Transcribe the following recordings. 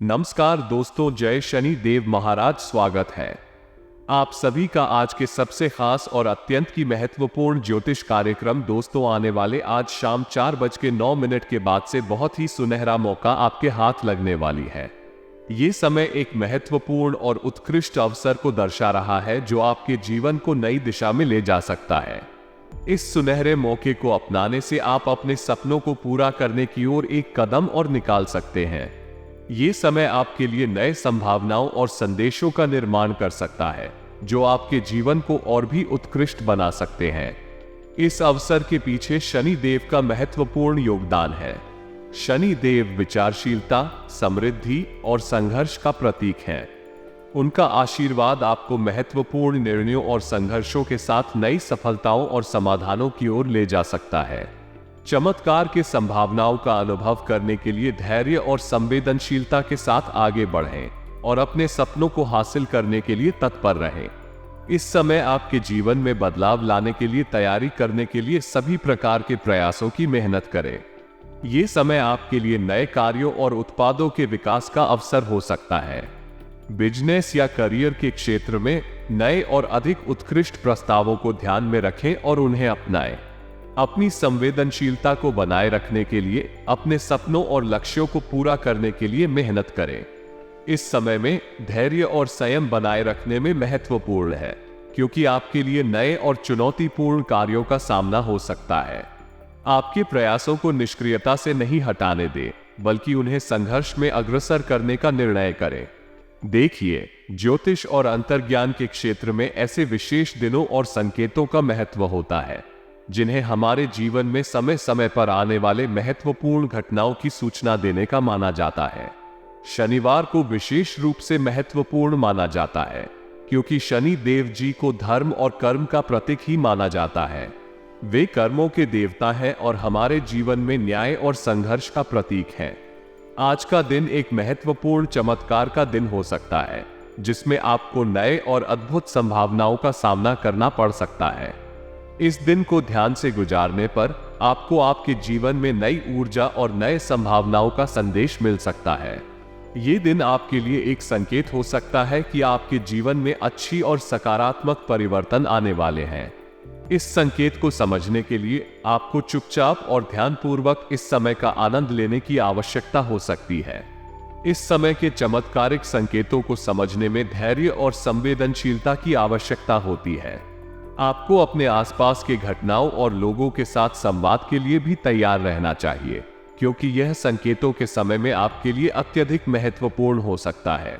नमस्कार दोस्तों, जय शनि देव महाराज। स्वागत है आप सभी का आज के सबसे खास और अत्यंत की महत्वपूर्ण ज्योतिष कार्यक्रम। दोस्तों, आने वाले आज शाम 4:09 के बाद से बहुत ही सुनहरा मौका आपके हाथ लगने वाली है। ये समय एक महत्वपूर्ण और उत्कृष्ट अवसर को दर्शा रहा है जो आपके जीवन को नई दिशा में ले जा सकता है। इस सुनहरे मौके को अपनाने से आप अपने सपनों को पूरा करने की ओर एक कदम और निकाल सकते हैं। ये समय आपके लिए नए संभावनाओं और संदेशों का निर्माण कर सकता है जो आपके जीवन को और भी उत्कृष्ट बना सकते हैं। इस अवसर के पीछे शनि देव का महत्वपूर्ण योगदान है। शनि देव विचारशीलता, समृद्धि और संघर्ष का प्रतीक हैं। उनका आशीर्वाद आपको महत्वपूर्ण निर्णयों और संघर्षों के साथ नई सफलताओं और समाधानों की ओर ले जा सकता है। चमत्कार के संभावनाओं का अनुभव करने के लिए धैर्य और संवेदनशीलता के साथ आगे बढ़ें और अपने सपनों को हासिल करने के लिए तत्पर रहें। इस समय आपके जीवन में बदलाव लाने के लिए तैयारी करने के लिए सभी प्रकार के प्रयासों की मेहनत करें। ये समय आपके लिए नए कार्यों और उत्पादों के विकास का अवसर हो सकता है। बिजनेस या करियर के क्षेत्र में नए और अधिक उत्कृष्ट प्रस्तावों को ध्यान में रखें और उन्हें अपनाएं। अपनी संवेदनशीलता को बनाए रखने के लिए अपने सपनों और लक्ष्यों को पूरा करने के लिए मेहनत करें। इस समय में धैर्य और संयम बनाए रखने में महत्वपूर्ण है क्योंकि आपके लिए नए और चुनौतीपूर्ण कार्यों का सामना हो सकता है। आपके प्रयासों को निष्क्रियता से नहीं हटाने दें, बल्कि उन्हें संघर्ष में अग्रसर करने का निर्णय करें। देखिए, ज्योतिष और अंतर्ज्ञान के क्षेत्र में ऐसे विशेष दिनों और संकेतों का महत्व होता है जिन्हें हमारे जीवन में समय समय पर आने वाले महत्वपूर्ण घटनाओं की सूचना देने का माना जाता है। शनिवार को विशेष रूप से महत्वपूर्ण माना जाता है क्योंकि शनि देव जी को धर्म और कर्म का प्रतीक ही माना जाता है। वे कर्मों के देवता हैं और हमारे जीवन में न्याय और संघर्ष का प्रतीक हैं। आज का दिन एक महत्वपूर्ण चमत्कार का दिन हो सकता है जिसमें आपको नए और अद्भुत संभावनाओं का सामना करना पड़ सकता है। इस दिन को ध्यान से गुजारने पर आपको आपके जीवन में नई ऊर्जा और नए संभावनाओं का संदेश मिल सकता है। ये दिन आपके लिए एक संकेत हो सकता है कि आपके जीवन में अच्छी और सकारात्मक परिवर्तन आने वाले हैं। इस संकेत को समझने के लिए आपको चुपचाप और ध्यानपूर्वक इस समय का आनंद लेने की आवश्यकता हो सकती है। इस समय के चमत्कारिक संकेतों को समझने में धैर्य और संवेदनशीलता की आवश्यकता होती है। आपको अपने आसपास के घटनाओं और लोगों के साथ संवाद के लिए भी तैयार रहना चाहिए क्योंकि यह संकेतों के समय में आपके लिए अत्यधिक महत्वपूर्ण हो सकता है।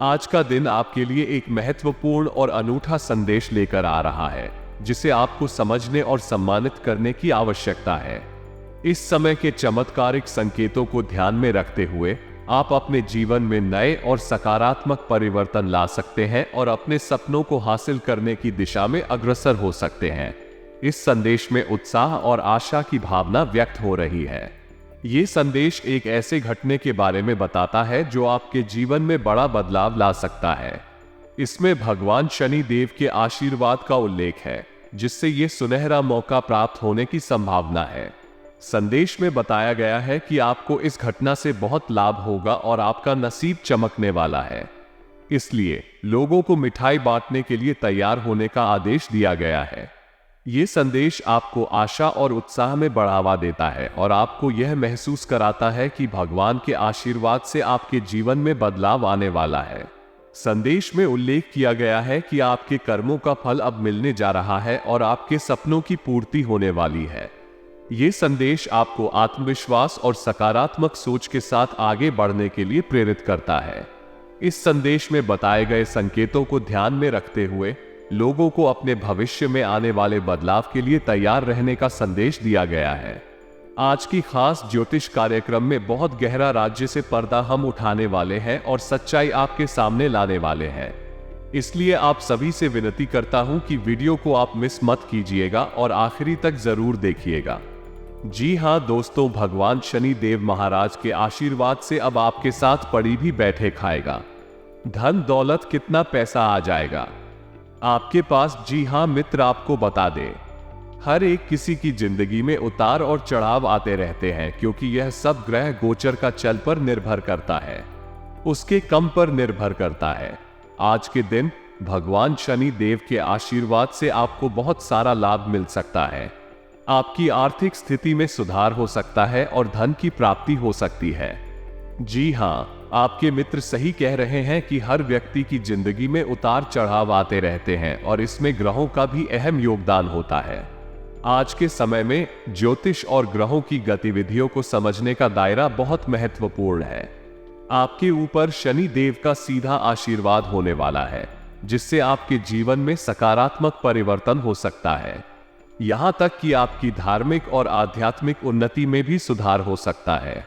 आज का दिन आपके लिए एक महत्वपूर्ण और अनूठा संदेश लेकर आ रहा है जिसे आपको समझने और सम्मानित करने की आवश्यकता है। इस समय के चमत्कारिक संकेतों को ध्यान में रखते हुए आप अपने जीवन में नए और सकारात्मक परिवर्तन ला सकते हैं और अपने सपनों को हासिल करने की दिशा में अग्रसर हो सकते हैं। इस संदेश में उत्साह और आशा की भावना व्यक्त हो रही है। ये संदेश एक ऐसे घटने के बारे में बताता है जो आपके जीवन में बड़ा बदलाव ला सकता है। इसमें भगवान शनि देव के आशीर्वाद का उल्लेख है जिससे ये सुनहरा मौका प्राप्त होने की संभावना है। संदेश में बताया गया है कि आपको इस घटना से बहुत लाभ होगा और आपका नसीब चमकने वाला है। इसलिए लोगों को मिठाई बांटने के लिए तैयार होने का आदेश दिया गया है। ये संदेश आपको आशा और उत्साह में बढ़ावा देता है और आपको यह महसूस कराता है कि भगवान के आशीर्वाद से आपके जीवन में बदलाव आने वाला है। संदेश में उल्लेख किया गया है कि आपके कर्मों का फल अब मिलने जा रहा है और आपके सपनों की पूर्ति होने वाली है। ये संदेश आपको आत्मविश्वास और सकारात्मक सोच के साथ आगे बढ़ने के लिए प्रेरित करता है। इस संदेश में बताए गए संकेतों को ध्यान में रखते हुए लोगों को अपने भविष्य में आने वाले बदलाव के लिए तैयार रहने का संदेश दिया गया है। आज की खास ज्योतिष कार्यक्रम में बहुत गहरा राज्य से पर्दा हम उठाने वाले हैं और सच्चाई आपके सामने लाने वाले हैं। इसलिए आप सभी से विनती करता हूं कि वीडियो को आप मिस मत कीजिएगा और आखिरी तक जरूर देखिएगा। जी हां दोस्तों, भगवान शनि देव महाराज के आशीर्वाद से अब आपके साथ पड़ी भी बैठे खाएगा। धन दौलत कितना पैसा आ जाएगा आपके पास। जी हां मित्र, आपको बता दें, हर एक किसी की जिंदगी में उतार और चढ़ाव आते रहते हैं क्योंकि यह सब ग्रह गोचर का चल पर निर्भर करता है। उसके कम पर निर्भर करता है। आज के दिन भगवान शनि देव के आशीर्वाद से आपको बहुत सारा लाभ मिल सकता है। आपकी आर्थिक स्थिति में सुधार हो सकता है और धन की प्राप्ति हो सकती है। जी हाँ, आपके मित्र सही कह रहे हैं कि हर व्यक्ति की जिंदगी में उतार चढ़ाव आते रहते हैं और इसमें ग्रहों का भी अहम योगदान होता है। आज के समय में ज्योतिष और ग्रहों की गतिविधियों को समझने का दायरा बहुत महत्वपूर्ण है। आपके ऊपर शनि देव का सीधा आशीर्वाद होने वाला है, जिससे आपके जीवन में सकारात्मक परिवर्तन हो सकता है। यहां तक कि आपकी धार्मिक और आध्यात्मिक उन्नति में भी सुधार हो सकता है।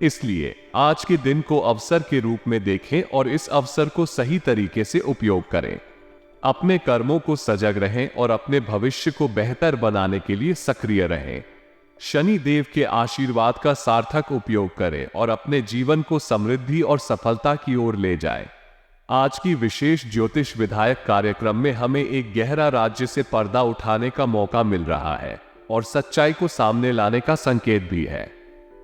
इसलिए आज के दिन को अवसर के रूप में देखें और इस अवसर को सही तरीके से उपयोग करें। अपने कर्मों को सजग रहें और अपने भविष्य को बेहतर बनाने के लिए सक्रिय रहें। शनि देव के आशीर्वाद का सार्थक उपयोग करें और अपने जीवन को समृद्धि और सफलता की ओर ले जाएं। आज की विशेष ज्योतिष विधायक कार्यक्रम में हमें एक गहरा राज्य से पर्दा उठाने का मौका मिल रहा है और सच्चाई को सामने लाने का संकेत भी है।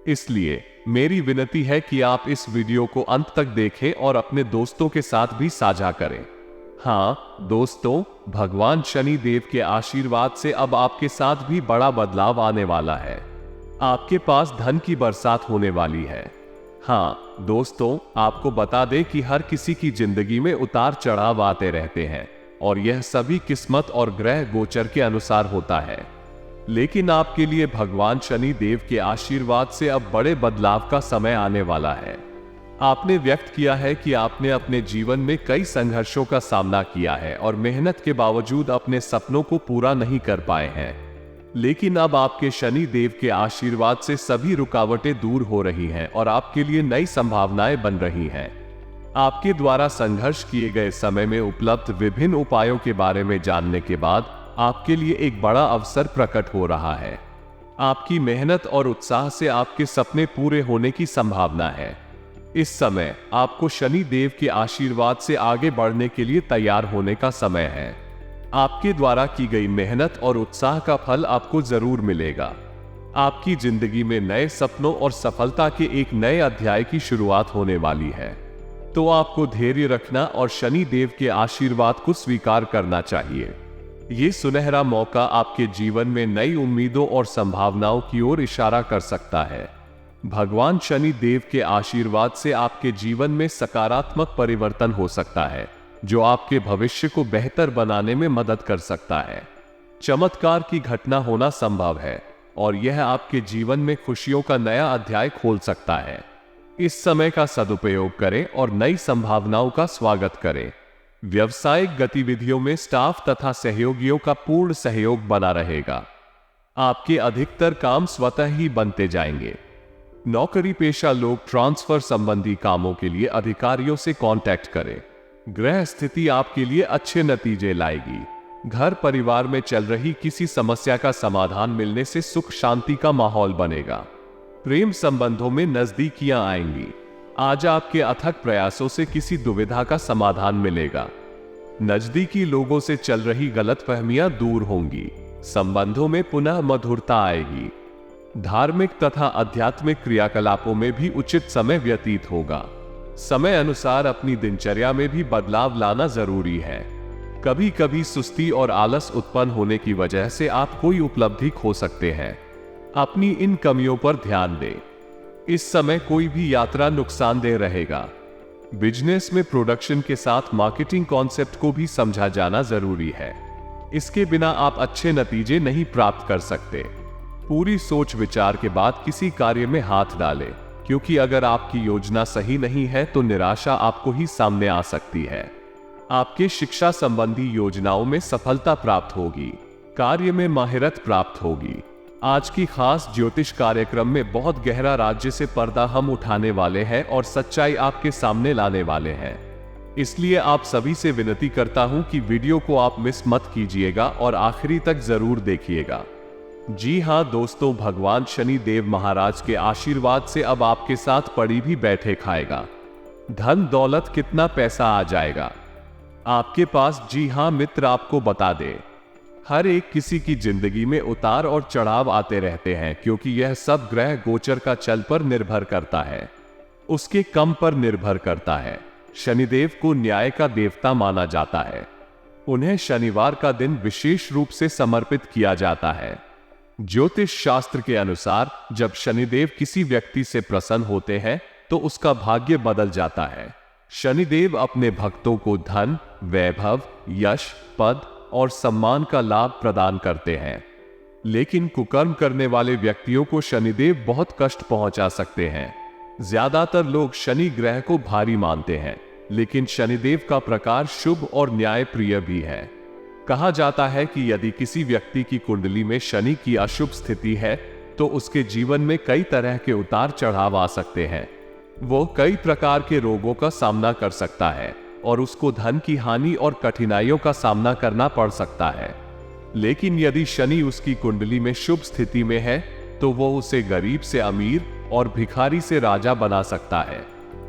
इसलिए मेरी विनती है कि आप इस वीडियो को अंत तक देखें और अपने दोस्तों के साथ भी साझा करें। हाँ दोस्तों, भगवान शनि देव के आशीर्वाद से अब आपके साथ भी बड़ा बदलाव आने वाला है। आपके पास धन की बरसात होने वाली है। हाँ दोस्तों, आपको बता दें कि हर किसी की जिंदगी में उतार चढ़ाव आते रहते हैं और यह सभी किस्मत और ग्रह गोचर के अनुसार होता है। लेकिन आपके लिए भगवान शनि देव के आशीर्वाद से अब बड़े बदलाव का समय आने वाला है। आपने व्यक्त किया है कि आपने अपने जीवन में कई संघर्षों का सामना किया है और मेहनत के बावजूद अपने सपनों को पूरा नहीं कर पाए हैं। लेकिन अब आपके शनि देव के आशीर्वाद से सभी रुकावटें दूर हो रही हैं और आपके लिए नई संभावनाएं बन रही हैं। आपके द्वारा संघर्ष किए गए समय में उपलब्ध विभिन्न उपायों के बारे में जानने के बाद आपके लिए एक बड़ा अवसर प्रकट हो रहा है। आपकी मेहनत और उत्साह से आपके सपने पूरे होने की संभावना है। इस समय आपको शनि देव के आशीर्वाद से आगे बढ़ने के लिए तैयार होने का समय है। आपके द्वारा की गई मेहनत और उत्साह का फल आपको जरूर मिलेगा। आपकी जिंदगी में नए सपनों और सफलता के एक नए अध्याय की शुरुआत होने वाली है। तो आपको धैर्य रखना और शनि देव के आशीर्वाद को स्वीकार करना चाहिए। ये सुनहरा मौका आपके जीवन में नई उम्मीदों और संभावनाओं की ओर इशारा कर सकता है। भगवान शनि देव के आशीर्वाद से आपके जीवन में सकारात्मक परिवर्तन हो सकता है, जो आपके भविष्य को बेहतर बनाने में मदद कर सकता है। चमत्कार की घटना होना संभव है और यह आपके जीवन में खुशियों का नया अध्याय खोल सकता है। इस समय का सदुपयोग करें और नई संभावनाओं का स्वागत करें। व्यावसायिक गतिविधियों में स्टाफ तथा सहयोगियों का पूर्ण सहयोग बना रहेगा। आपके अधिकतर काम स्वतः ही बनते जाएंगे। नौकरी पेशा लोग ट्रांसफर संबंधी कामों के लिए अधिकारियों से कांटेक्ट करें। ग्रह स्थिति आपके लिए अच्छे नतीजे लाएगी। घर परिवार में चल रही किसी समस्या का समाधान मिलने से सुख शांति का माहौल बनेगा। प्रेम संबंधों में नजदीकियां आएंगी। आज आपके अथक प्रयासों से किसी दुविधा का समाधान मिलेगा। नजदीकी लोगों से चल रही गलतफहमियां दूर होंगी। संबंधों में पुनः मधुरता आएगी। धार्मिक तथा आध्यात्मिक क्रियाकलापों में भी उचित समय व्यतीत होगा। समय अनुसार अपनी दिनचर्या में भी बदलाव लाना जरूरी है। कभी कभी सुस्ती और आलस उत्पन्न होने की वजह से आप कोई उपलब्धि खो सकते हैं। अपनी इन कमियों पर ध्यान दें। इस समय कोई भी यात्रा नुकसानदेह रहेगा। बिजनेस में प्रोडक्शन के साथ मार्केटिंग कॉन्सेप्ट को भी समझा जाना जरूरी है। इसके बिना आप अच्छे नतीजे नहीं प्राप्त कर सकते। पूरी सोच विचार के बाद किसी कार्य में हाथ डालें, क्योंकि अगर आपकी योजना सही नहीं है तो निराशा आपको ही सामने आ सकती है। आपके शिक्षा संबंधी योजनाओं में सफलता प्राप्त होगी। कार्य में माहिरत प्राप्त होगी। आज की खास ज्योतिष कार्यक्रम में बहुत गहरा राज्य से पर्दा हम उठाने वाले हैं और सच्चाई आपके सामने लाने वाले हैं। इसलिए आप सभी से विनती करता हूं कि वीडियो को आप मिस मत कीजिएगा और आखिरी तक जरूर देखिएगा। जी हां दोस्तों, भगवान शनि देव महाराज के आशीर्वाद से अब आपके साथ पड़ी भी बैठे खाएगा। धन दौलत कितना पैसा आ जाएगा आपके पास। जी हां मित्र, आपको बता दे, हर एक किसी की जिंदगी में उतार और चढ़ाव आते रहते हैं, क्योंकि यह सब ग्रह गोचर का चल पर निर्भर करता है। उसके कम पर निर्भर करता है। शनिदेव को न्याय का देवता माना जाता है। उन्हें शनिवार का दिन विशेष रूप से समर्पित किया जाता है। ज्योतिष शास्त्र के अनुसार जब शनिदेव किसी व्यक्ति से प्रसन्न होते हैं तो उसका भाग्य बदल जाता है। शनिदेव अपने भक्तों को धन, वैभव, यश, पद और सम्मान का लाभ प्रदान करते हैं। लेकिन कुकर्म करने वाले व्यक्तियों को शनिदेव बहुत कष्ट पहुंचा सकते हैं। ज्यादातर लोग शनि ग्रह को भारी मानते हैं, लेकिन शनिदेव का प्रकार शुभ और न्यायप्रिय भी है। कहा जाता है कि यदि किसी व्यक्ति की कुंडली में शनि की अशुभ स्थिति है तो उसके जीवन में कई तरह के उतार चढ़ाव आ सकते हैं। वो कई प्रकार के रोगों का सामना कर सकता है और उसको धन की हानि और कठिनाइयों का सामना करना पड़ सकता है। लेकिन यदि शनि उसकी कुंडली में शुभ स्थिति में है तो वो उसे गरीब से अमीर और भिखारी से राजा बना सकता है।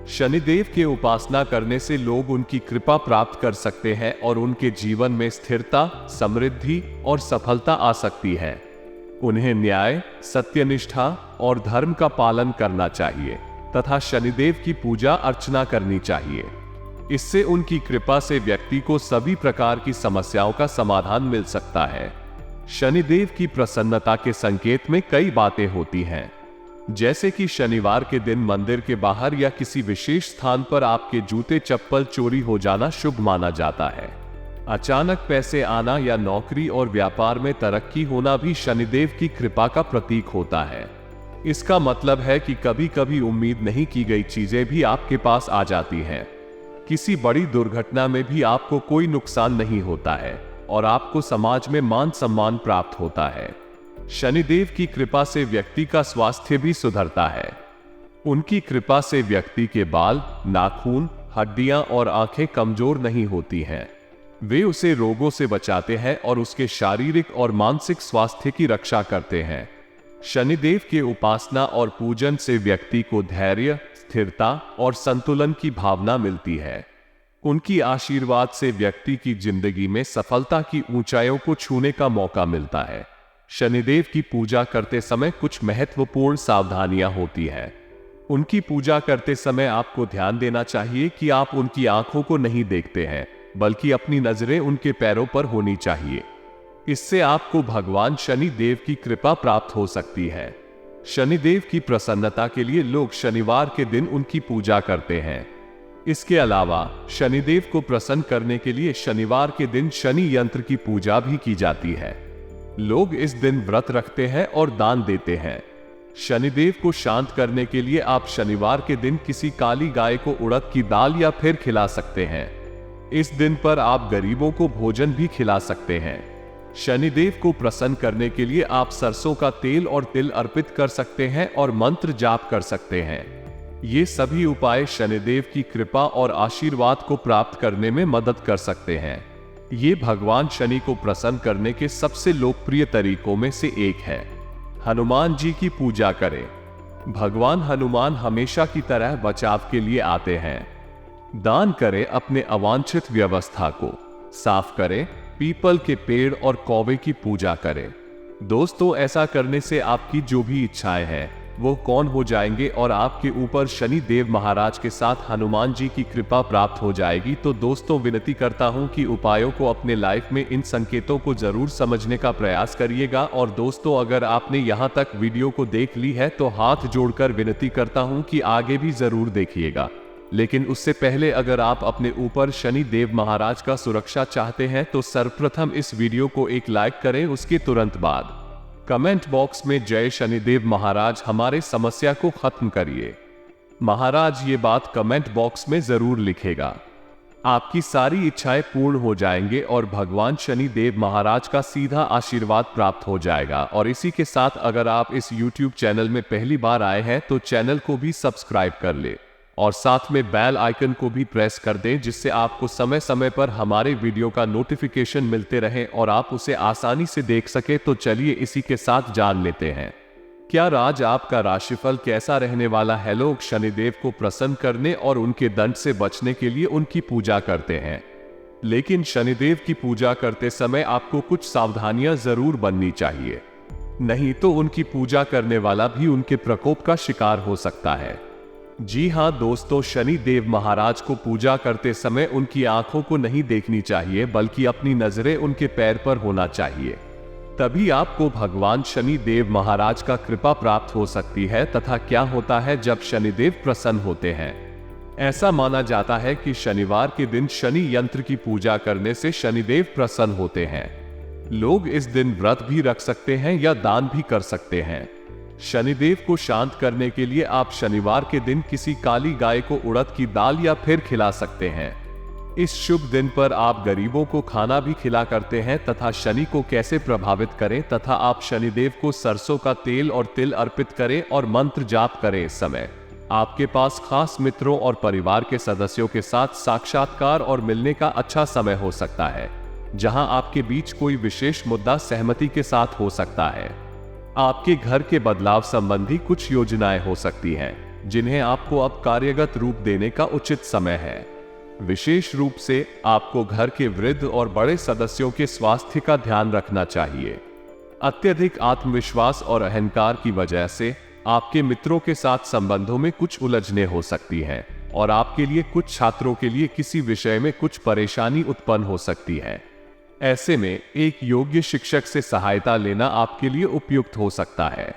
शनिदेव के उपासना करने से लोग उनकी कृपा प्राप्त कर सकते हैं और उनके जीवन में स्थिरता, समृद्धि और सफलता आ सकती है। उन्हें न्याय, सत्यनिष्ठा और धर्म का पालन करना चाहिए तथा शनिदेव की पूजा अर्चना करनी चाहिए। इससे उनकी कृपा से व्यक्ति को सभी प्रकार की समस्याओं का समाधान मिल सकता है। शनिदेव की प्रसन्नता के संकेत में कई बातें होती हैं, जैसे कि शनिवार के दिन मंदिर के बाहर या किसी विशेष स्थान पर आपके जूते चप्पल चोरी हो जाना शुभ माना जाता है। अचानक पैसे आना या नौकरी और व्यापार में तरक्की होना भी शनिदेव की कृपा का प्रतीक होता है। इसका मतलब है कि कभी कभी उम्मीद नहीं की गई चीजें भी आपके पास आ जाती हैं। किसी बड़ी दुर्घटना में भी आपको कोई नुकसान नहीं होता है और आपको समाज में मान सम्मान प्राप्त होता है। शनिदेव की कृपा से व्यक्ति का स्वास्थ्य भी सुधरता है। उनकी कृपा से व्यक्ति के बाल, नाखून, हड्डियां और आंखें कमजोर नहीं होती हैं। वे उसे रोगों से बचाते हैं और उसके शारीरिक और मानसिक स्वास्थ्य की रक्षा करते हैं। शनिदेव के उपासना और पूजन से व्यक्ति को धैर्य, स्थिरता और संतुलन की भावना मिलती है। उनकी आशीर्वाद से व्यक्ति की जिंदगी में सफलता की ऊंचाइयों को छूने का मौका मिलता है। शनिदेव की पूजा करते समय कुछ महत्वपूर्ण सावधानियां होती हैं। उनकी पूजा करते समय आपको ध्यान देना चाहिए कि आप उनकी आंखों को नहीं देखते हैं, बल्कि अपनी नजरें उनके पैरों पर होनी चाहिए। इससे आपको भगवान शनि देव की कृपा प्राप्त हो सकती है। शनिदेव की प्रसन्नता के लिए लोग शनिवार के दिन उनकी पूजा करते हैं। इसके अलावा शनिदेव को प्रसन्न करने के लिए शनिवार के दिन शनि यंत्र की पूजा भी की जाती है। लोग इस दिन व्रत रखते हैं और दान देते हैं। शनिदेव को शांत करने के लिए आप शनिवार के दिन किसी काली गाय को उड़द की दाल या फिर खिला सकते हैं। इस दिन पर आप गरीबों को भोजन भी खिला सकते हैं। शनिदेव को प्रसन्न करने के लिए आप सरसों का तेल और तिल अर्पित कर सकते हैं और मंत्र जाप कर सकते हैं। ये सभी उपाय शनिदेव की कृपा और आशीर्वाद को प्राप्त करने में मदद कर सकते हैं। ये भगवान शनि को प्रसन्न करने के सबसे लोकप्रिय तरीकों में से एक है। हनुमान जी की पूजा करें। भगवान हनुमान हमेशा की तरह बचाव के लिए आते हैं। दान करें अपने अवांछित व्यवस्था को, साफ करें, पीपल के पेड़ और कौवे की पूजा करें। दोस्तों, ऐसा करने से आपकी जो भी इच्छाएं हैं वो कौन हो जाएंगे और आपके ऊपर शनि देव महाराज के साथ हनुमान जी की कृपा प्राप्त हो जाएगी। तो दोस्तों, विनती करता हूं कि उपायों को अपने लाइफ में इन संकेतों को जरूर समझने का प्रयास करिएगा। और दोस्तों, अगर आपने यहां तक वीडियो को देख ली है तो हाथ जोड़कर विनती करता हूं कि आगे भी जरूर देखिएगा। लेकिन उससे पहले अगर आप अपने ऊपर शनि देव महाराज का सुरक्षा चाहते हैं तो सर्वप्रथम इस वीडियो को एक लाइक करें। उसके तुरंत बाद कमेंट बॉक्स में जय शनिदेव महाराज हमारे समस्या को खत्म करिए महाराज ये बात कमेंट बॉक्स में जरूर लिखेगा। आपकी सारी इच्छाएं पूर्ण हो जाएंगे और भगवान शनि देव महाराज का सीधा आशीर्वाद प्राप्त हो जाएगा। और इसी के साथ अगर आप इस YouTube चैनल में पहली बार आए हैं तो चैनल को भी सब्सक्राइब कर ले और साथ में बेल आइकन को भी प्रेस कर दें, जिससे आपको समय समय पर हमारे वीडियो का नोटिफिकेशन मिलते रहे और आप उसे आसानी से देख सके। तो चलिए इसी के साथ जान लेते हैं क्या आज आपका राशिफल कैसा रहने वाला है। लोग शनिदेव को प्रसन्न करने और उनके दंड से बचने के लिए उनकी पूजा करते हैं, लेकिन शनिदेव की पूजा करते समय आपको कुछ सावधानियां जरूर बननी चाहिए, नहीं तो उनकी पूजा करने वाला भी उनके प्रकोप का शिकार हो सकता है। जी हाँ दोस्तों, शनि देव महाराज को पूजा करते समय उनकी आंखों को नहीं देखनी चाहिए, बल्कि अपनी नजरें उनके पैर पर होना चाहिए। तभी आपको भगवान शनि देव महाराज का कृपा प्राप्त हो सकती है। तथा क्या होता है जब शनिदेव प्रसन्न होते हैं, ऐसा माना जाता है कि शनिवार के दिन शनि यंत्र की पूजा करने से शनिदेव प्रसन्न होते हैं। लोग इस दिन व्रत भी रख सकते हैं या दान भी कर सकते हैं। शनिदेव को शांत करने के लिए आप शनिवार के दिन किसी काली गाय को उड़द की दाल या फिर खिला सकते हैं। इस शुभ दिन पर आप गरीबों को खाना भी खिला करते हैं। तथा शनि को कैसे प्रभावित करें तथा आप शनिदेव को सरसों का तेल और तिल अर्पित करें और मंत्र जाप करें। इस समय आपके पास खास मित्रों और परिवार के सदस्यों के साथ साक्षात्कार और मिलने का अच्छा समय हो सकता है, जहां आपके बीच कोई विशेष मुद्दा सहमति के साथ हो सकता है। आपके घर के बदलाव संबंधी कुछ योजनाएं हो सकती हैं, जिन्हें आपको अब कार्यगत रूप देने का उचित समय है। विशेष रूप से आपको घर के वृद्ध और बड़े सदस्यों के स्वास्थ्य का ध्यान रखना चाहिए। अत्यधिक आत्मविश्वास और अहंकार की वजह से आपके मित्रों के साथ संबंधों में कुछ उलझने हो सकती हैं और आपके लिए कुछ छात्रों के लिए किसी विषय में कुछ परेशानी उत्पन्न हो सकती है। ऐसे में एक योग्य शिक्षक से सहायता लेना आपके लिए उपयुक्त हो सकता है।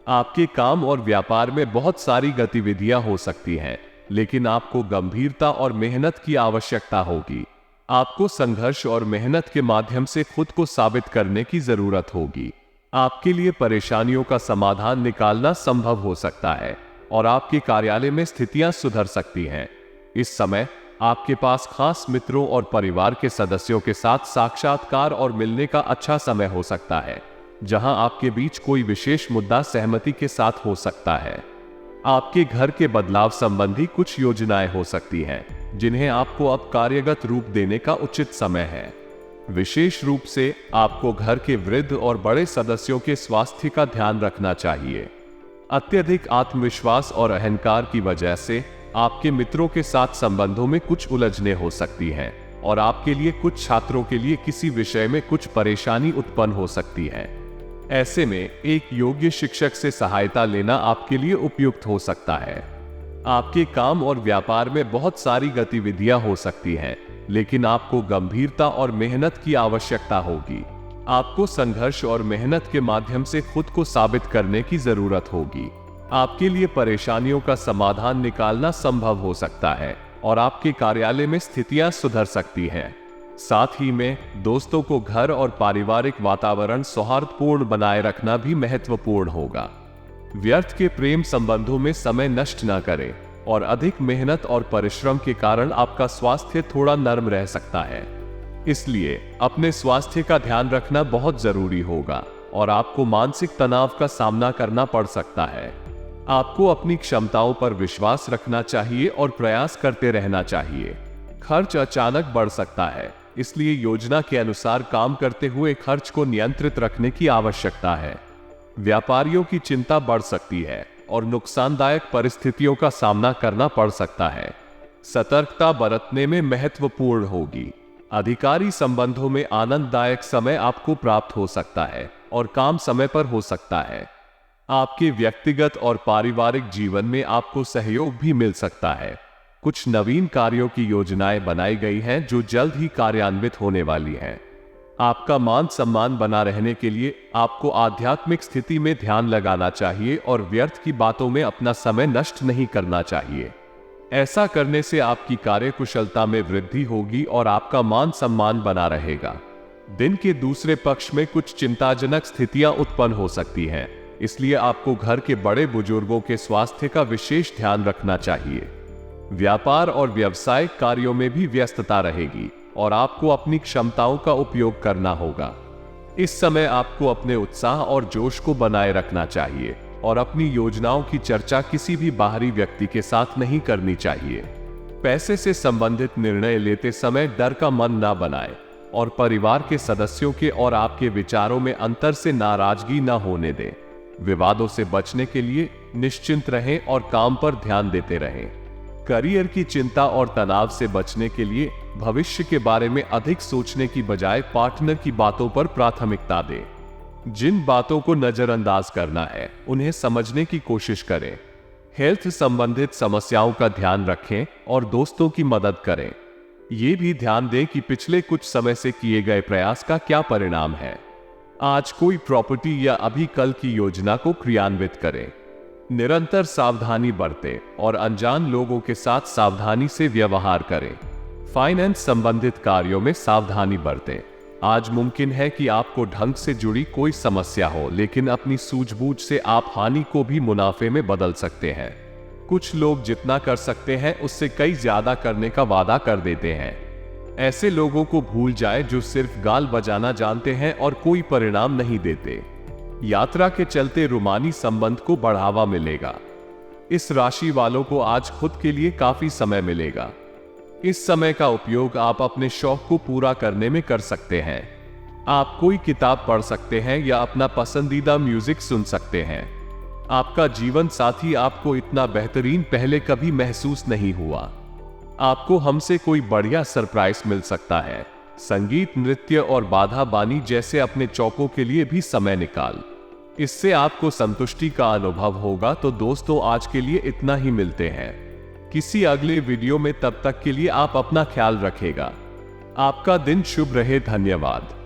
आपके काम और व्यापार में बहुत सारी गतिविधियां हो सकती हैं, लेकिन आपको गंभीरता और मेहनत की आवश्यकता होगी। आपको संघर्ष और मेहनत के माध्यम से खुद को साबित करने की जरूरत होगी। आपके लिए परेशानियों का समाधान निकालना संभव हो सकता है और आपके कार्यालय में स्थितियां सुधर सकती हैं। इस समय आपके पास खास मित्रों और परिवार के सदस्यों के साथ साक्षात्कार और मिलने का अच्छा समय हो सकता है, जहां आपके बीच कोई विशेष मुद्दा सहमति के साथ हो सकता है। आपके घर के बदलाव संबंधी कुछ योजनाएं हो सकती हैं, जिन्हें आपको अब कार्यगत रूप देने का उचित समय है। विशेष रूप से आपको घर के वृद्ध और बड़े सदस्यों के स्वास्थ्य का ध्यान रखना चाहिए। अत्यधिक आत्मविश्वास और अहंकार की वजह से आपके मित्रों के साथ संबंधों में कुछ उलझने हो सकती हैं और आपके लिए कुछ छात्रों के लिए किसी विषय में कुछ परेशानी उत्पन्न हो सकती है। ऐसे में एक योग्य शिक्षक से सहायता लेना आपके लिए उपयुक्त हो सकता है। आपके काम और व्यापार में बहुत सारी गतिविधियां हो सकती हैं, लेकिन आपको गंभीरता और मेहनत की आवश्यकता होगी। आपको संघर्ष और मेहनत के माध्यम से खुद को साबित करने की जरूरत होगी। आपके लिए परेशानियों का समाधान निकालना संभव हो सकता है और आपके कार्यालय में स्थितियां सुधर सकती हैं। साथ ही में दोस्तों को घर और पारिवारिक वातावरण सौहार्दपूर्ण बनाए रखना भी महत्वपूर्ण होगा। व्यर्थ के प्रेम संबंधों में समय नष्ट न करें और अधिक मेहनत और परिश्रम के कारण आपका स्वास्थ्य थोड़ा नरम रह सकता है। इसलिए अपने स्वास्थ्य का ध्यान रखना बहुत जरूरी होगा और आपको मानसिक तनाव का सामना करना पड़ सकता है। आपको अपनी क्षमताओं पर विश्वास रखना चाहिए और प्रयास करते रहना चाहिए। खर्च अचानक बढ़ सकता है, इसलिए योजना के अनुसार काम करते हुए खर्च को नियंत्रित रखने की आवश्यकता है। व्यापारियों की चिंता बढ़ सकती है और नुकसानदायक परिस्थितियों का सामना करना पड़ सकता है। सतर्कता बरतने में महत्वपूर्ण होगी। अधिकारी संबंधों में आनंददायक समय आपको प्राप्त हो सकता है और काम समय पर हो सकता है। आपके व्यक्तिगत और पारिवारिक जीवन में आपको सहयोग भी मिल सकता है। कुछ नवीन कार्यों की योजनाएं बनाई गई हैं जो जल्द ही कार्यान्वित होने वाली हैं। आपका मान सम्मान बना रहने के लिए आपको आध्यात्मिक स्थिति में ध्यान लगाना चाहिए और व्यर्थ की बातों में अपना समय नष्ट नहीं करना चाहिए। ऐसा करने से आपकी कार्यकुशलता में वृद्धि होगी और आपका मान सम्मान बना रहेगा। दिन के दूसरे पक्ष में कुछ चिंताजनक स्थितियां उत्पन्न हो सकती हैं, इसलिए आपको घर के बड़े बुजुर्गों के स्वास्थ्य का विशेष ध्यान रखना चाहिए। व्यापार और व्यावसायिक कार्यों में भी व्यस्तता रहेगी और आपको अपनी क्षमताओं का उपयोग करना होगा। इस समय आपको अपने उत्साह और जोश को बनाए रखना चाहिए और अपनी योजनाओं की चर्चा किसी भी बाहरी व्यक्ति के साथ नहीं करनी चाहिए। पैसे से संबंधित निर्णय लेते समय डर का मन ना बनाएं और परिवार के सदस्यों के और आपके विचारों में अंतर से नाराजगी ना होने दें। विवादों से बचने के लिए निश्चिंत रहें और काम पर ध्यान देते रहें। करियर की चिंता और तनाव से बचने के लिए भविष्य के बारे में अधिक सोचने की बजाय पार्टनर की बातों पर प्राथमिकता दें। जिन बातों को नजरअंदाज करना है, उन्हें समझने की कोशिश करें। हेल्थ संबंधित समस्याओं का ध्यान रखें और दोस्तों की मदद करें। ये भी ध्यान दें कि पिछले कुछ समय से किए गए प्रयास का क्या परिणाम है। आज कोई प्रॉपर्टी या अभी कल की योजना को क्रियान्वित करें। निरंतर सावधानी बरतें और अनजान लोगों के साथ सावधानी से व्यवहार करें। फाइनेंस संबंधित कार्यों में सावधानी बरतें। आज मुमकिन है कि आपको ढंग से जुड़ी कोई समस्या हो, लेकिन अपनी सूझबूझ से आप हानि को भी मुनाफे में बदल सकते हैं। कुछ लोग जितना कर सकते हैं उससे कई ज्यादा करने का वादा कर देते हैं। ऐसे लोगों को भूल जाए जो सिर्फ गाल बजाना जानते हैं और कोई परिणाम नहीं देते। यात्रा के चलते रूमानी संबंध को बढ़ावा मिलेगा। इस राशि वालों को आज खुद के लिए काफी समय मिलेगा। इस समय का उपयोग आप अपने शौक को पूरा करने में कर सकते हैं। आप कोई किताब पढ़ सकते हैं या अपना पसंदीदा म्यूजिक सुन सकते हैं। आपका जीवन साथी आपको इतना बेहतरीन पहले कभी महसूस नहीं हुआ। आपको हमसे कोई बढ़िया सरप्राइज मिल सकता है। संगीत, नृत्य और बाधा बानी जैसे अपने चौकों के लिए भी समय निकाल। इससे आपको संतुष्टि का अनुभव होगा। तो दोस्तों, आज के लिए इतना ही। मिलते हैं किसी अगले वीडियो में। तब तक के लिए आप अपना ख्याल रखेगा। आपका दिन शुभ रहे। धन्यवाद।